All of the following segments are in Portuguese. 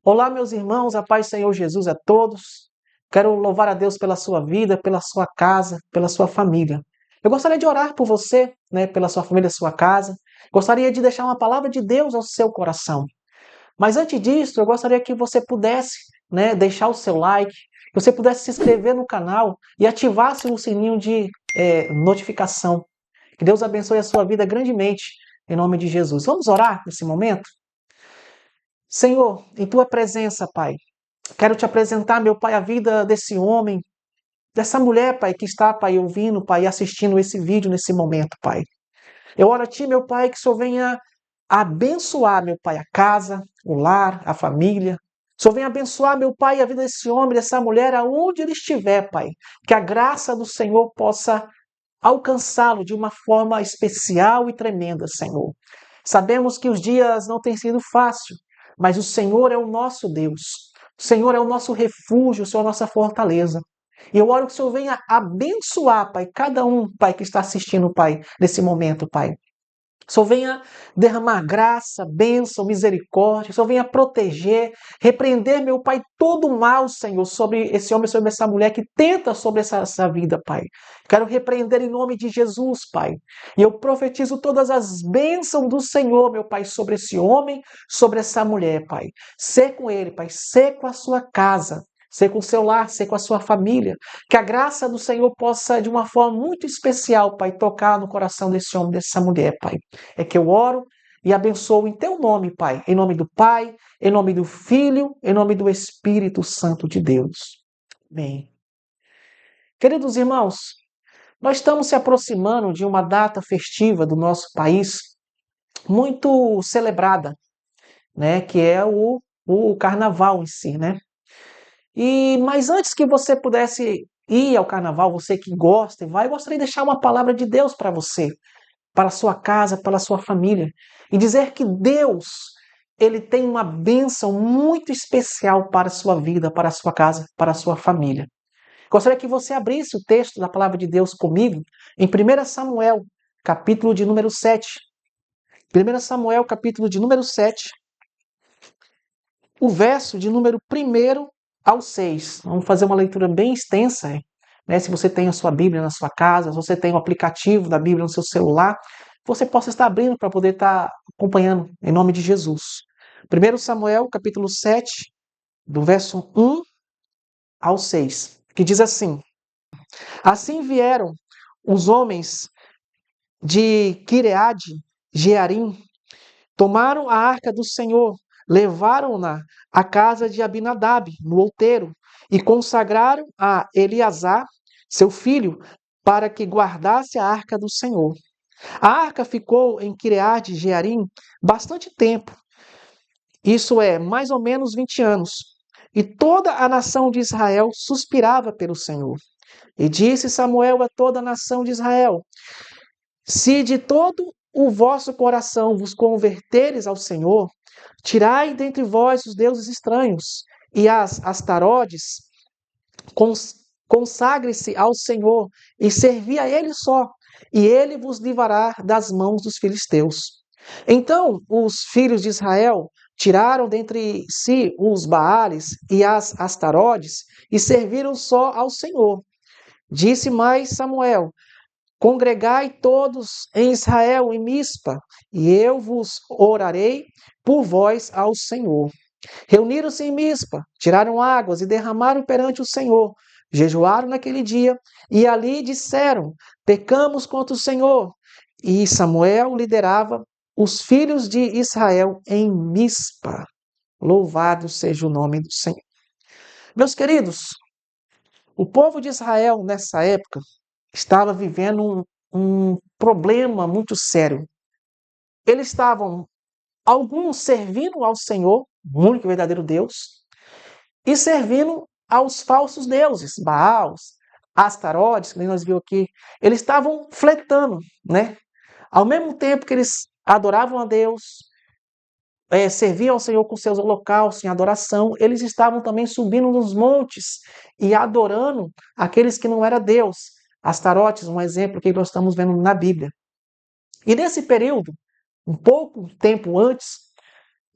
Olá, meus irmãos, a paz do Senhor Jesus a todos. Quero louvar a Deus pela sua vida, pela sua casa, pela sua família. Eu gostaria de orar por você, pela sua família, sua casa. Gostaria de deixar uma palavra de Deus ao seu coração. Mas antes disso, eu gostaria que você pudesse, deixar o seu like, que você pudesse se inscrever no canal e ativasse o sininho de notificação. Que Deus abençoe a sua vida grandemente, em nome de Jesus. Vamos orar nesse momento? Senhor, em tua presença, Pai, quero te apresentar, meu Pai, a vida desse homem, dessa mulher, Pai, que está, Pai, ouvindo, Pai, assistindo esse vídeo nesse momento, Pai. Eu oro a Ti, meu Pai, que o Senhor venha abençoar, meu Pai, a casa, o lar, a família. O Senhor venha abençoar, meu Pai, a vida desse homem, dessa mulher, aonde ele estiver, Pai. Que a graça do Senhor possa alcançá-lo de uma forma especial e tremenda, Senhor. Sabemos que os dias não têm sido fáceis, mas o Senhor é o nosso Deus. O Senhor é o nosso refúgio, o Senhor é a nossa fortaleza. E eu oro que o Senhor venha abençoar, Pai, cada um, Pai, que está assistindo, Pai, nesse momento, Pai. Que o Senhor venha derramar graça, bênção, misericórdia. Que o Senhor venha proteger, repreender, meu Pai, todo o mal, Senhor, sobre esse homem, sobre essa mulher que tenta sobre essa vida, Pai. Quero repreender em nome de Jesus, Pai. E eu profetizo todas as bênçãos do Senhor, meu Pai, sobre esse homem, sobre essa mulher, Pai. Sê com ele, Pai, sê com a sua casa. Ser com o seu lar, ser com a sua família. Que a graça do Senhor possa, de uma forma muito especial, Pai, tocar no coração desse homem, dessa mulher, Pai. É que eu oro e abençoo em teu nome, Pai. Em nome do Pai, em nome do Filho, em nome do Espírito Santo de Deus. Amém. Queridos irmãos, nós estamos se aproximando de uma data festiva do nosso país muito celebrada, que é o carnaval em si, né? Mas antes que você pudesse ir ao carnaval, você que gosta e vai, eu gostaria de deixar uma palavra de Deus para você, para a sua casa, para a sua família, e dizer que Deus, ele tem uma bênção muito especial para a sua vida, para a sua casa, para a sua família. Gostaria que você abrisse o texto da palavra de Deus comigo em 1 Samuel, capítulo de número 7. 1 Samuel, capítulo de número 7, o verso de número 1 ao 6. Vamos fazer uma leitura bem extensa, né? Se você tem a sua Bíblia na sua casa, se você tem o aplicativo da Bíblia no seu celular, você possa estar abrindo para poder estar acompanhando, em nome de Jesus. 1 Samuel, capítulo 7, do verso 1 ao 6, que diz assim: Assim vieram os homens de Quireade, Jearim, tomaram a arca do Senhor, levaram-na à casa de Abinadab, no outeiro, e consagraram a Eleazar, seu filho, para que guardasse a arca do Senhor. A arca ficou em Quireade Jearim bastante tempo, isso é, mais ou menos 20 anos. E toda a nação de Israel suspirava pelo Senhor. E disse Samuel a toda a nação de Israel: Se de todo o vosso coração vos converteres ao Senhor, tirai dentre vós os deuses estranhos, e as Astarodes, consagre-se ao Senhor, e servi a Ele só, e Ele vos livrará das mãos dos filisteus. Então os filhos de Israel tiraram dentre si os Baales e as Astarodes, e serviram só ao Senhor. Disse mais Samuel: Congregai todos em Israel em Mispa, e eu vos orarei por vós ao Senhor. Reuniram-se em Mispa, tiraram águas e derramaram perante o Senhor. Jejuaram naquele dia, e ali disseram: Pecamos contra o Senhor. E Samuel liderava os filhos de Israel em Mispa. Louvado seja o nome do Senhor. Meus queridos, o povo de Israel nessa época estava vivendo um problema muito sério. Eles estavam, alguns servindo ao Senhor, o único e verdadeiro Deus, e servindo aos falsos deuses, Baals, Astarotes, que nós vimos aqui. Eles estavam fletando, né? Ao mesmo tempo que eles adoravam a Deus, serviam ao Senhor com seus holocaustos em adoração, eles estavam também subindo nos montes e adorando aqueles que não era Deus. Astarotes, um exemplo que nós estamos vendo na Bíblia. E nesse período, um pouco tempo antes,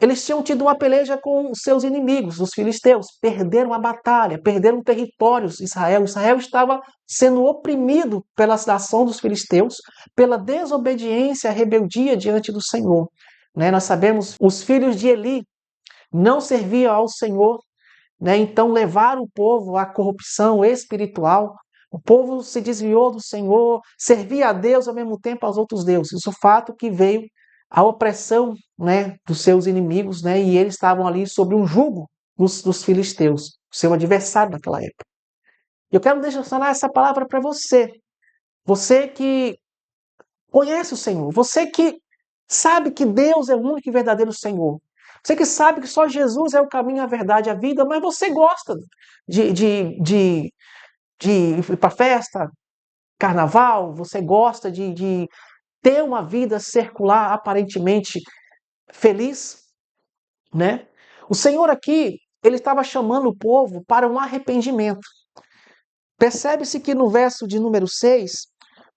eles tinham tido uma peleja com os seus inimigos, os filisteus, perderam a batalha, perderam territórios. Israel estava sendo oprimido pela ação dos filisteus, pela desobediência, a rebeldia diante do Senhor. Né? Nós sabemos, os filhos de Eli não serviam ao Senhor, né? Então levaram o povo à corrupção espiritual. O povo se desviou do Senhor, servia a Deus ao mesmo tempo aos outros deuses. O fato que veio a opressão, né, dos seus inimigos, né, e eles estavam ali sob um jugo dos filisteus, seu adversário naquela época. Eu quero deixar essa palavra para você. Você que conhece o Senhor, você que sabe que Deus é o único e verdadeiro Senhor. Você que sabe que só Jesus é o caminho, a verdade e a vida, mas você gosta de ir para festa, carnaval, você gosta de ter uma vida circular aparentemente feliz, né? O Senhor aqui, ele estava chamando o povo para um arrependimento. Percebe-se que no verso de número 6,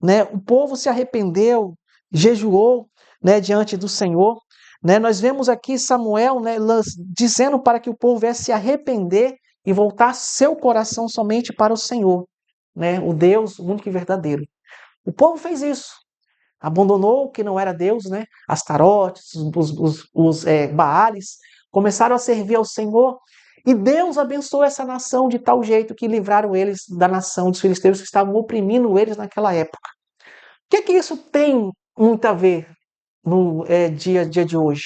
né, o povo se arrependeu, jejuou, né, diante do Senhor. Né? Nós vemos aqui Samuel, né, dizendo para que o povo viesse se arrepender e voltar seu coração somente para o Senhor, né, o Deus único e verdadeiro. O povo fez isso. Abandonou o que não era Deus, né? Astarotes, os Baales, começaram a servir ao Senhor. E Deus abençoou essa nação de tal jeito que livraram eles da nação dos filisteus que estavam oprimindo eles naquela época. O que isso tem muito a ver no dia de hoje?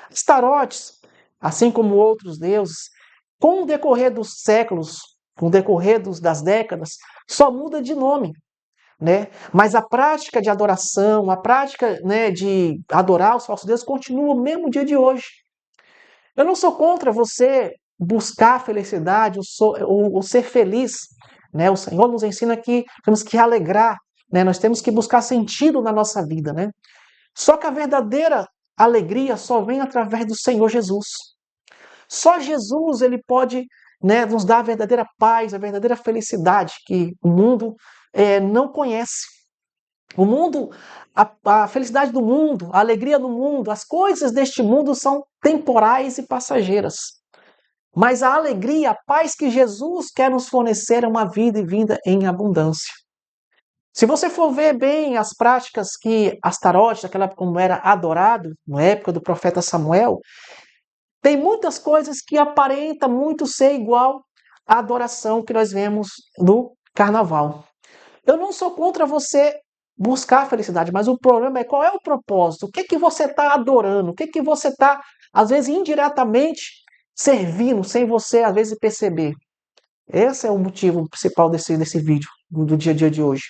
Astarotes, assim como outros deuses, com o decorrer dos séculos, com o decorrer das décadas, só muda de nome. Né? Mas a prática de adoração, a prática, né, de adorar os falsos deuses continua no mesmo dia de hoje. Eu não sou contra você buscar a felicidade ou ser feliz. Né? O Senhor nos ensina que temos que alegrar, né? Nós temos que buscar sentido na nossa vida. Né? Só que a verdadeira alegria só vem através do Senhor Jesus. Só Jesus ele pode, né, nos dar a verdadeira paz, a verdadeira felicidade que o mundo não conhece. O mundo, a felicidade do mundo, a alegria do mundo, as coisas deste mundo são temporais e passageiras. Mas a alegria, a paz que Jesus quer nos fornecer é uma vida e vinda em abundância. Se você for ver bem as práticas que Astarote, naquela época como era adorado, na época do profeta Samuel, tem muitas coisas que aparentam muito ser igual à adoração que nós vemos no carnaval. Eu não sou contra você buscar a felicidade, mas o problema é qual é o propósito, o que você está adorando, o que você está, às vezes, indiretamente servindo, sem você, às vezes, perceber. Esse é o motivo principal desse vídeo, do dia a dia de hoje.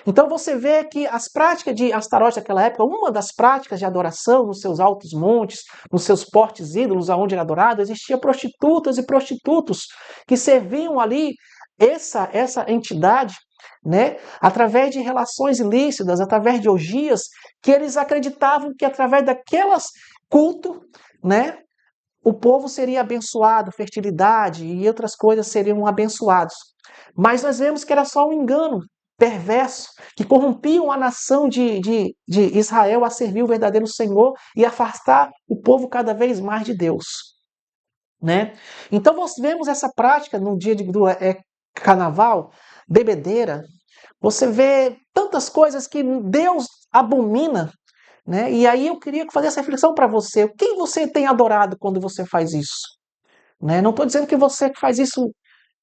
Então você vê que as práticas de Astarote naquela época, uma das práticas de adoração nos seus altos montes, nos seus portes ídolos, aonde era adorado, existia prostitutas e prostitutos que serviam ali essa entidade, né, através de relações ilícitas, através de orgias, que eles acreditavam que através daquelas culto, né, o povo seria abençoado, fertilidade e outras coisas seriam abençoados. Mas nós vemos que era só um engano perverso, que corrompiam a nação de Israel a servir o verdadeiro Senhor e afastar o povo cada vez mais de Deus. Né? Então nós vemos essa prática no dia do carnaval, bebedeira, você vê tantas coisas que Deus abomina, né? E aí eu queria fazer essa reflexão para você. Quem você tem adorado quando você faz isso? Né? Não estou dizendo que você faz isso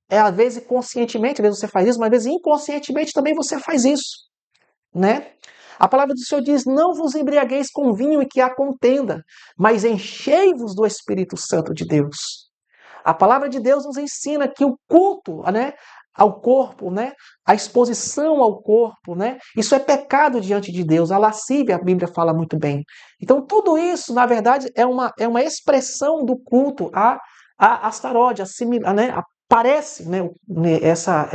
às vezes conscientemente, às vezes você faz isso, mas às vezes inconscientemente também você faz isso. Né? A palavra do Senhor diz, não vos embriagueis com vinho e que há contenda, mas enchei-vos do Espírito Santo de Deus. A palavra de Deus nos ensina que o culto, né, ao corpo, né, a exposição ao corpo, né, isso é pecado diante de Deus. A lascívia, a Bíblia fala muito bem. Então tudo isso, na verdade, é uma expressão do culto a Astarote, né, parece, né, essa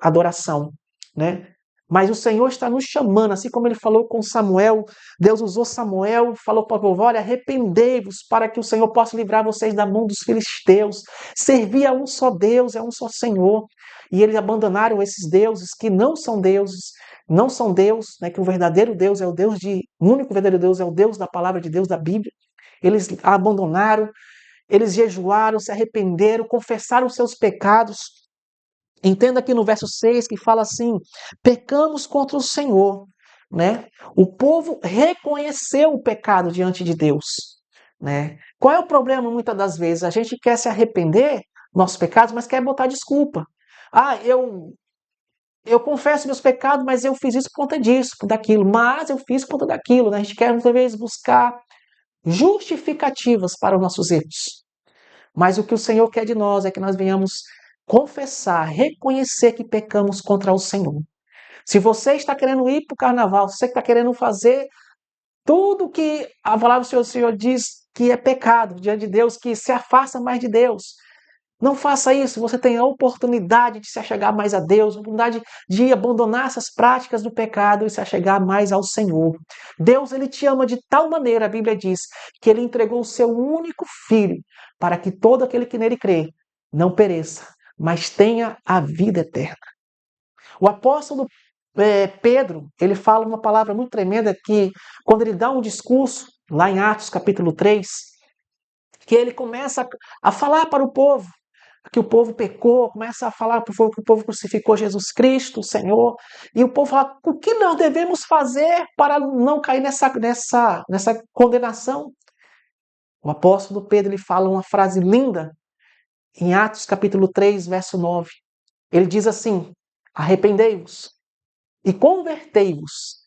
adoração, né? Mas o Senhor está nos chamando, assim como ele falou com Samuel, Deus usou Samuel, falou para o povo, olha, arrependei-vos para que o Senhor possa livrar vocês da mão dos filisteus. Servir a um só Deus, é um só Senhor. E eles abandonaram esses deuses que não são deuses, não são Deus, né, que o verdadeiro Deus é o Deus o único verdadeiro Deus é o Deus da palavra de Deus, da Bíblia. eles abandonaram, eles jejuaram, se arrependeram, confessaram os seus pecados. Entenda aqui no verso 6 que fala assim: pecamos contra o Senhor, né? O povo reconheceu o pecado diante de Deus, né? Qual é o problema muitas das vezes? A gente quer se arrepender dos nossos pecados, mas quer botar desculpa. Ah, eu confesso meus pecados, mas eu fiz isso por conta disso, por daquilo. Mas eu fiz por conta daquilo, né? A gente quer muitas vezes buscar justificativas para os nossos erros. Mas o que o Senhor quer de nós é que nós venhamos confessar, reconhecer que pecamos contra o Senhor. Se você está querendo ir para o carnaval, se você está querendo fazer tudo que a palavra do Senhor diz que é pecado diante de Deus, que se afasta mais de Deus, não faça isso. Você tem a oportunidade de se achegar mais a Deus, a oportunidade de abandonar essas práticas do pecado e se achegar mais ao Senhor. Deus, ele te ama de tal maneira, a Bíblia diz, que ele entregou o seu único filho para que todo aquele que nele crê não pereça, mas tenha a vida eterna. O apóstolo Pedro, ele fala uma palavra muito tremenda que, quando ele dá um discurso, lá em Atos capítulo 3, que ele começa a falar para o povo, que o povo pecou, começa a falar para o povo que o povo crucificou Jesus Cristo, o Senhor, e o povo fala: o que nós devemos fazer para não cair nessa condenação? O apóstolo Pedro, ele fala uma frase linda em Atos capítulo 3, verso 9. Ele diz assim: arrependei-vos e convertei-vos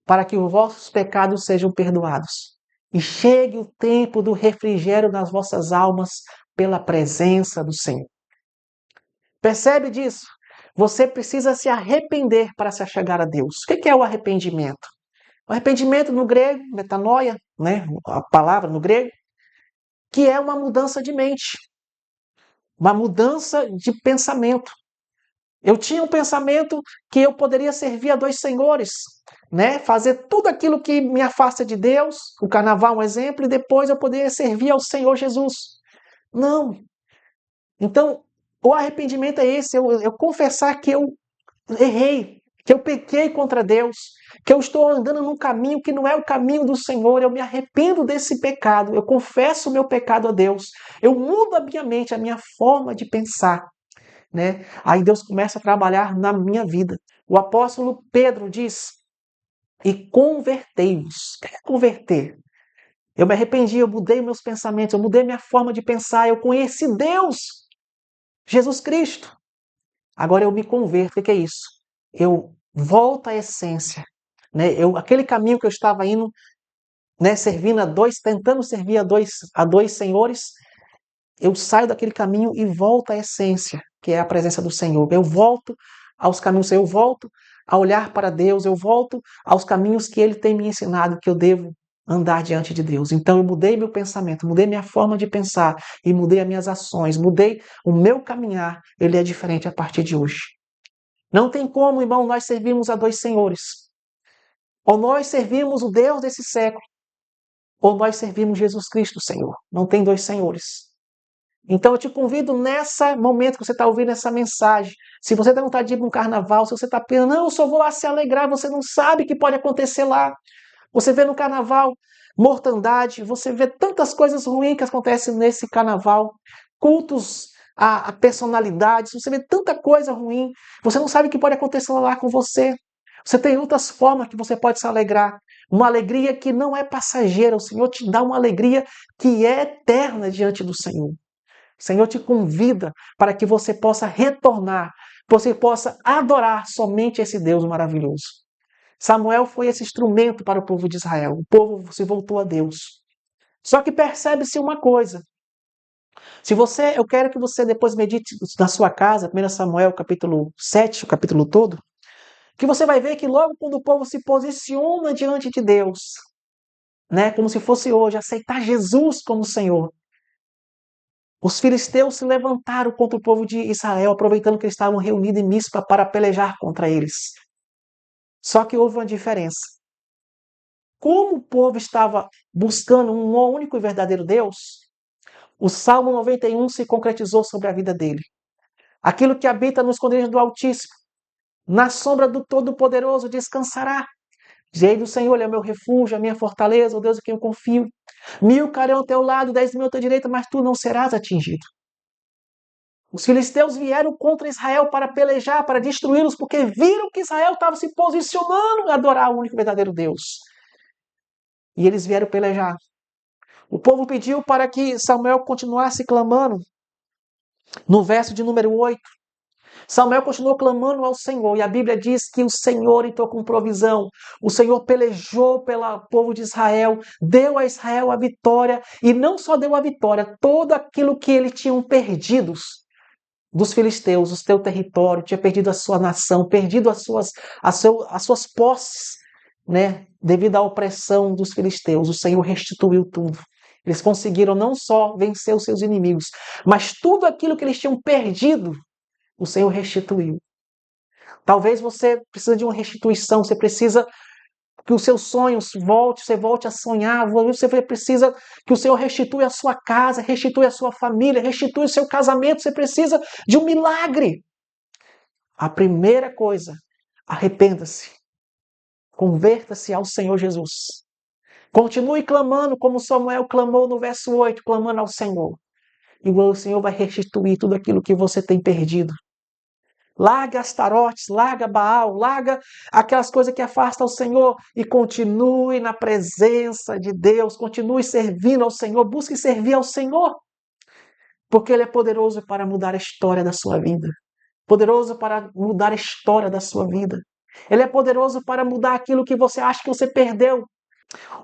para que os vossos pecados sejam perdoados. E chegue o tempo do refrigério nas vossas almas pela presença do Senhor. Percebe disso? Você precisa se arrepender para se achegar a Deus. O que é o arrependimento? O arrependimento no grego, metanoia, né? A palavra no grego, que é uma mudança de mente, uma mudança de pensamento. Eu tinha um pensamento que eu poderia servir a dois senhores, né? Fazer tudo aquilo que me afasta de Deus, o carnaval é um exemplo, e depois eu poderia servir ao Senhor Jesus. Não. Então, o arrependimento é esse, eu confessar que eu errei, que eu pequei contra Deus, que eu estou andando num caminho que não é o caminho do Senhor, eu me arrependo desse pecado, eu confesso o meu pecado a Deus, eu mudo a minha mente, a minha forma de pensar, né? Aí Deus começa a trabalhar na minha vida. O apóstolo Pedro diz: e convertei-vos. O que é converter? Eu me arrependi, eu mudei meus pensamentos, eu mudei minha forma de pensar, eu conheci Deus, Jesus Cristo. Agora eu me converto. O que é isso? Eu volto à essência, né? Aquele caminho que eu estava indo, né, servindo a dois, tentando servir a dois senhores, eu saio daquele caminho e volto à essência, que é a presença do Senhor. Eu volto aos caminhos, eu volto a olhar para Deus, eu volto aos caminhos que Ele tem me ensinado que eu devo andar diante de Deus. Então eu mudei meu pensamento, mudei minha forma de pensar e mudei as minhas ações, mudei o meu caminhar. Ele é diferente a partir de hoje. Não tem como, irmão, nós servirmos a dois senhores. Ou nós servimos o Deus desse século, ou nós servimos Jesus Cristo, Senhor. Não tem dois senhores. Então eu te convido nesse momento que você está ouvindo essa mensagem. Se você tem vontade de ir para um carnaval, se você está pensando, não, eu só vou lá se alegrar, você não sabe o que pode acontecer lá. Você vê no carnaval mortandade, você vê tantas coisas ruins que acontecem nesse carnaval, cultos a personalidades, você vê tanta coisa ruim, você não sabe o que pode acontecer lá com você. Você tem outras formas que você pode se alegrar. Uma alegria que não é passageira, o Senhor te dá uma alegria que é eterna diante do Senhor. O Senhor te convida para que você possa retornar, você possa adorar somente esse Deus maravilhoso. Samuel foi esse instrumento para o povo de Israel. O povo se voltou a Deus. Só que percebe-se uma coisa. Eu quero que você depois medite na sua casa, 1 Samuel capítulo 7, o capítulo todo, que você vai ver que logo quando o povo se posiciona diante de Deus, né, como se fosse hoje, aceitar Jesus como Senhor, os filisteus se levantaram contra o povo de Israel, aproveitando que eles estavam reunidos em Mispa para pelejar contra eles. Só que houve uma diferença. Como o povo estava buscando um único e verdadeiro Deus, o Salmo 91 se concretizou sobre a vida dele. Aquilo que habita no esconderijo do Altíssimo, na sombra do Todo-Poderoso descansará. Direi do Senhor, Ele é o meu refúgio, a minha fortaleza, o Deus em quem eu confio. 1000 cairão ao teu lado, 10.000 à tua direita, mas tu não serás atingido. Os filisteus vieram contra Israel para pelejar, para destruí-los, porque viram que Israel estava se posicionando a adorar o único e verdadeiro Deus. E eles vieram pelejar. O povo pediu para que Samuel continuasse clamando. No verso de número 8, Samuel continuou clamando ao Senhor, e a Bíblia diz que o Senhor entrou com provisão. O Senhor pelejou pelo povo de Israel, deu a Israel a vitória, e não só deu a vitória, tudo aquilo que eles tinham perdido dos filisteus, o seu território, tinha perdido a sua nação, perdido as suas posses, né? Devido à opressão dos filisteus. O Senhor restituiu tudo. Eles conseguiram não só vencer os seus inimigos, mas tudo aquilo que eles tinham perdido, o Senhor restituiu. Talvez você precise de uma restituição, você precisa que os seus sonhos você volte a sonhar, você precisa que o Senhor restitui a sua casa, restitui a sua família, restitui o seu casamento, você precisa de um milagre. A primeira coisa, arrependa-se, converta-se ao Senhor Jesus. Continue clamando como Samuel clamou no verso 8, clamando ao Senhor. E o Senhor vai restituir tudo aquilo que você tem perdido. Larga Astarotes, larga Baal, larga aquelas coisas que afastam o Senhor e continue na presença de Deus, continue servindo ao Senhor, busque servir ao Senhor, porque Ele é poderoso para mudar a história da sua vida, poderoso para mudar a história da sua vida. Ele é poderoso para mudar aquilo que você acha que você perdeu.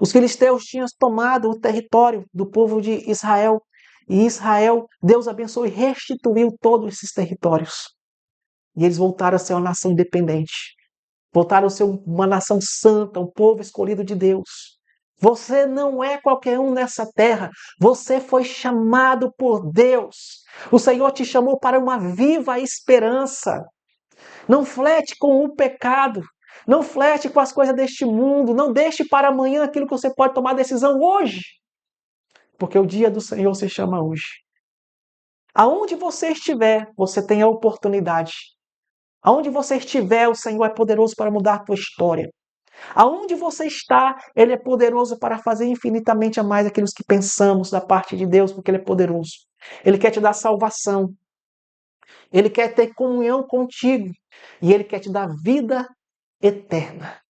Os filisteus tinham tomado o território do povo de Israel, e Israel, Deus abençoou e restituiu todos esses territórios. E eles voltaram a ser uma nação independente. Voltaram a ser uma nação santa, um povo escolhido de Deus. Você não é qualquer um nessa terra. Você foi chamado por Deus. O Senhor te chamou para uma viva esperança. Não flete com o pecado. Não flete com as coisas deste mundo. Não deixe para amanhã aquilo que você pode tomar decisão hoje. Porque o dia do Senhor se chama hoje. Aonde você estiver, você tem a oportunidade. Aonde você estiver, o Senhor é poderoso para mudar a tua história. Aonde você está, Ele é poderoso para fazer infinitamente a mais aquilo que pensamos da parte de Deus, porque Ele é poderoso. Ele quer te dar salvação. Ele quer ter comunhão contigo. E Ele quer te dar vida eterna.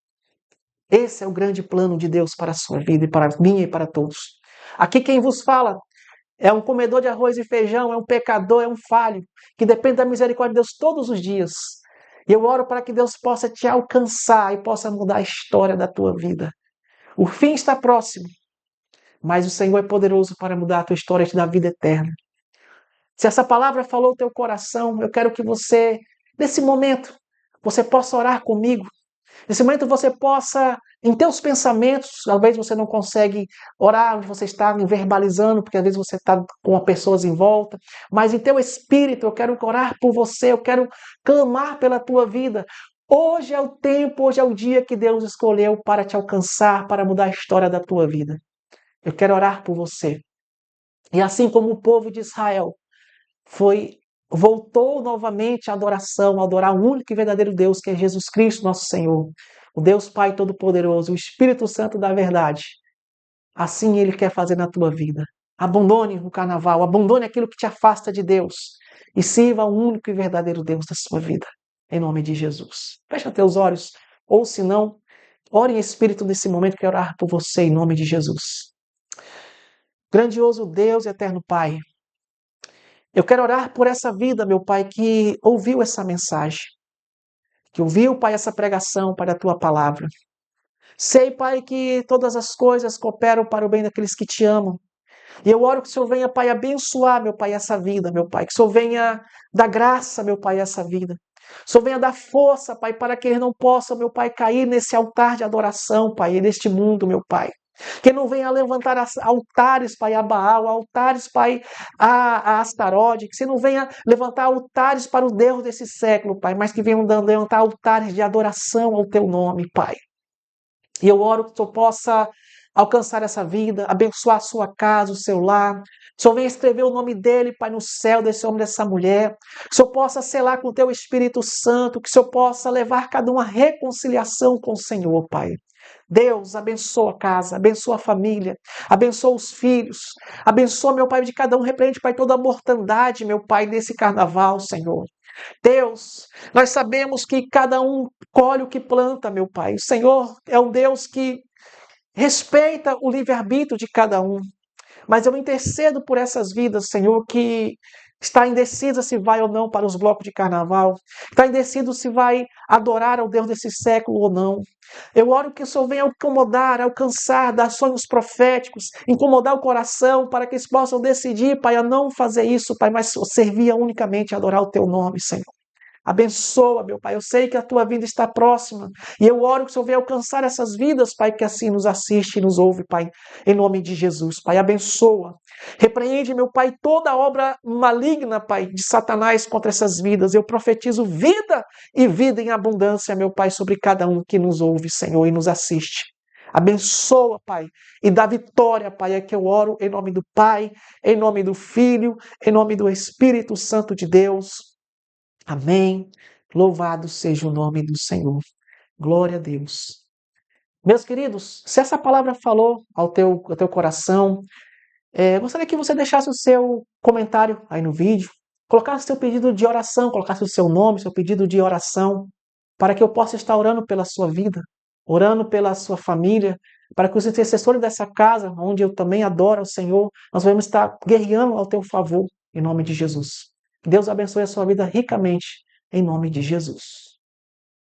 Esse é o grande plano de Deus para a sua vida, e para a minha e para todos. Aqui quem vos fala é um comedor de arroz e feijão, é um pecador, é um falho, que depende da misericórdia de Deus todos os dias. E eu oro para que Deus possa te alcançar e possa mudar a história da tua vida. O fim está próximo, mas o Senhor é poderoso para mudar a tua história e te dar vida eterna. Se essa palavra falou o teu coração, eu quero que você, nesse momento, você possa orar comigo. Nesse momento você possa, em teus pensamentos, talvez você não consegue orar onde você está verbalizando, porque às vezes você está com pessoas em volta, mas em teu espírito eu quero orar por você, eu quero clamar pela tua vida. Hoje é o tempo, hoje é o dia que Deus escolheu para te alcançar, para mudar a história da tua vida. Eu quero orar por você. E assim como o povo de Israel voltou novamente à adoração, a adorar o único e verdadeiro Deus, que é Jesus Cristo, nosso Senhor, o Deus Pai Todo-Poderoso, o Espírito Santo da verdade. Assim Ele quer fazer na tua vida. Abandone o carnaval, abandone aquilo que te afasta de Deus e sirva o único e verdadeiro Deus da sua vida, em nome de Jesus. Fecha teus olhos, ou se não, ore em espírito nesse momento, quero orar por você em nome de Jesus. Grandioso Deus e eterno Pai, eu quero orar por essa vida, meu Pai, que ouviu essa mensagem, que ouviu, Pai, essa pregação para a Tua palavra. Sei, Pai, que todas as coisas cooperam para o bem daqueles que Te amam. E eu oro que o Senhor venha, Pai, abençoar, meu Pai, essa vida, meu Pai. Que o Senhor venha dar graça, meu Pai, a essa vida. Que o Senhor venha dar força, Pai, para que eles não possam, meu Pai, cair nesse altar de adoração, Pai, neste mundo, meu Pai. Que não venha levantar altares, Pai, a Baal, altares, Pai, a Astarote, que você não venha levantar altares para o Deus desse século, Pai, mas que venham levantar altares de adoração ao Teu nome, Pai. E eu oro que o Senhor possa alcançar essa vida, abençoar a sua casa, o seu lar. Que o Senhor venha escrever o nome dele, Pai, no céu, desse homem, dessa mulher. Que o Senhor possa selar com o Teu Espírito Santo, que o Senhor possa levar cada um à reconciliação com o Senhor, Pai. Deus, abençoa a casa, abençoa a família, abençoa os filhos, abençoa, meu Pai, de cada um, repreende, Pai, toda a mortandade, meu Pai, nesse carnaval, Senhor. Deus, nós sabemos que cada um colhe o que planta, meu Pai. O Senhor é um Deus que respeita o livre-arbítrio de cada um. Mas eu intercedo por essas vidas, Senhor, que está indecisa se vai ou não para os blocos de carnaval, está indeciso se vai adorar ao Deus desse século ou não. Eu oro que o Senhor venha incomodar, alcançar, dar sonhos proféticos, incomodar o coração para que eles possam decidir, Pai, a não fazer isso, Pai, mas servir unicamente a adorar o Teu nome, Senhor. Abençoa, meu Pai. Eu sei que a tua vida está próxima. E eu oro que o Senhor venha alcançar essas vidas, Pai, que assim nos assiste e nos ouve, Pai. Em nome de Jesus, Pai. Abençoa. Repreende, meu Pai, toda obra maligna, Pai, de Satanás contra essas vidas. Eu profetizo vida e vida em abundância, meu Pai, sobre cada um que nos ouve, Senhor, e nos assiste. Abençoa, Pai, e dá vitória, Pai. É que eu oro em nome do Pai, em nome do Filho, em nome do Espírito Santo de Deus. Amém. Louvado seja o nome do Senhor. Glória a Deus. Meus queridos, se essa palavra falou ao teu coração, gostaria que você deixasse o seu comentário aí no vídeo, colocasse o seu pedido de oração, colocasse o seu nome, seu pedido de oração, para que eu possa estar orando pela sua vida, orando pela sua família, para que os intercessores dessa casa, onde eu também adoro ao Senhor, nós vamos estar guerreando ao teu favor, em nome de Jesus. Que Deus abençoe a sua vida ricamente, em nome de Jesus.